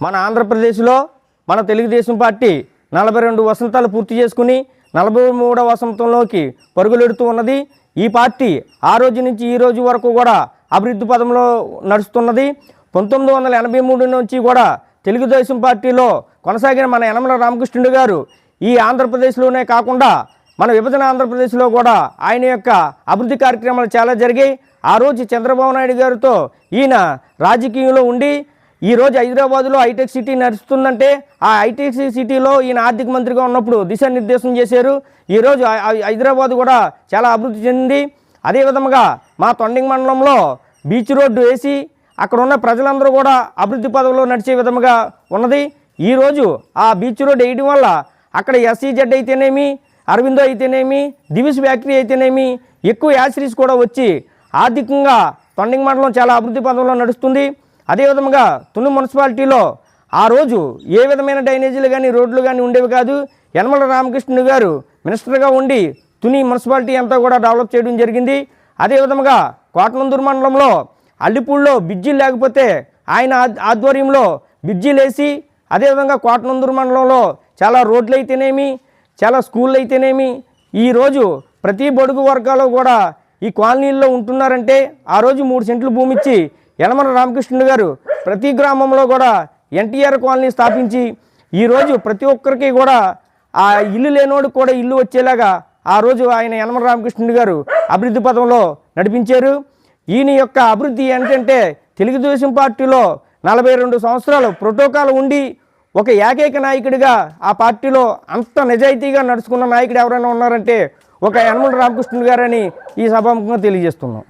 మన ఆంధ్రప్రదేశ్లో మన తెలుగుదేశం పార్టీ 42 వసంతాలు పూర్తి చేసుకుని 43వ వసంతంలోకి పరుగులెడుతూ ఉన్నది. ఈ పార్టీ ఆ రోజు నుంచి ఈ రోజు వరకు కూడా అభివృద్ధి పదంలో నడుస్తున్నది. 1983 నుంచి కూడా తెలుగుదేశం పార్టీలో కొనసాగిన మన యనమల రామకృష్ణుడు గారు ఈ ఆంధ్రప్రదేశ్లోనే కాకుండా మన విభజన ఆంధ్రప్రదేశ్లో కూడా ఆయన యొక్క అభివృద్ధి కార్యక్రమాలు చాలా జరిగాయి. ఆ రోజు చంద్రబాబు నాయుడు గారితో ఈయన రాజకీయంలో ఉండి ఈరోజు హైదరాబాదులో హైటెక్ సిటీ నడుస్తుందంటే ఆ హైటెక్ సిటీలో ఈయన ఆర్థిక మంత్రిగా ఉన్నప్పుడు దిశానిర్దేశం చేశారు. ఈరోజు హైదరాబాద్ కూడా చాలా అభివృద్ధి చెందింది. అదేవిధంగా మా తొండింగ్ మండలంలో బీచ్ రోడ్డు వేసి అక్కడ ఉన్న ప్రజలందరూ కూడా అభివృద్ధి పదవిలో నడిచే విధంగా ఉన్నది. ఈరోజు ఆ బీచ్ రోడ్డు వేయడం వల్ల అక్కడ ఎస్ఈజెడ్ అయితేనేమి, అరవిందో అయితేనేమి, దివిస్ ఫ్యాక్టరీ అయితేనేమి, ఎక్కువ యాసిరీస్ కూడా వచ్చి ఆర్థికంగా తొండింగ్ మండలం చాలా అభివృద్ధి పదంలో నడుస్తుంది. అదేవిధంగా తుని మున్సిపాలిటీలో ఆ రోజు ఏ విధమైన డ్రైనేజీలు కానీ రోడ్లు కానీ ఉండేవి కాదు. యనమల రామకృష్ణుడు గారు మినిస్టర్గా ఉండి తుని మున్సిపాలిటీ అంతా కూడా డెవలప్ చేయడం జరిగింది. అదేవిధంగా కోటనందూరు మండలంలో అల్లిపూడిలో బ్రిడ్జీలు లేకపోతే ఆయన ఆధ్వర్యంలో బ్రిడ్జీలు వేసి అదేవిధంగా కోటనందూరు మండలంలో చాలా రోడ్లు అయితేనేమి, చాలా స్కూళ్ళు అయితేనేమి ఈరోజు ప్రతి బడుగు వర్గాలు కూడా ఈ కాలనీల్లో ఉంటున్నారంటే ఆ రోజు 3 సెంట్లు భూమి ఇచ్చి యనమల రామకృష్ణుడు గారు ప్రతి గ్రామంలో కూడా ఎన్టీఆర్ కాలనీ స్థాపించి ఈరోజు ప్రతి ఒక్కరికి కూడా ఆ ఇల్లు లేనోడు కూడా ఇల్లు వచ్చేలాగా ఆ రోజు ఆయన యనమల రామకృష్ణుడు గారు అభివృద్ధి పదంలో నడిపించారు. ఈయన యొక్క అభివృద్ధి ఏంటంటే తెలుగుదేశం పార్టీలో 42 సంవత్సరాలు ప్రోటోకాల్ ఉండి ఒక ఏకైక నాయకుడిగా ఆ పార్టీలో అంత నిజాయితీగా నడుచుకున్న నాయకుడు ఎవరైనా ఉన్నారంటే ఒక యనమల రామకృష్ణుడు గారని ఈ సభాముఖంగా తెలియజేస్తున్నాం.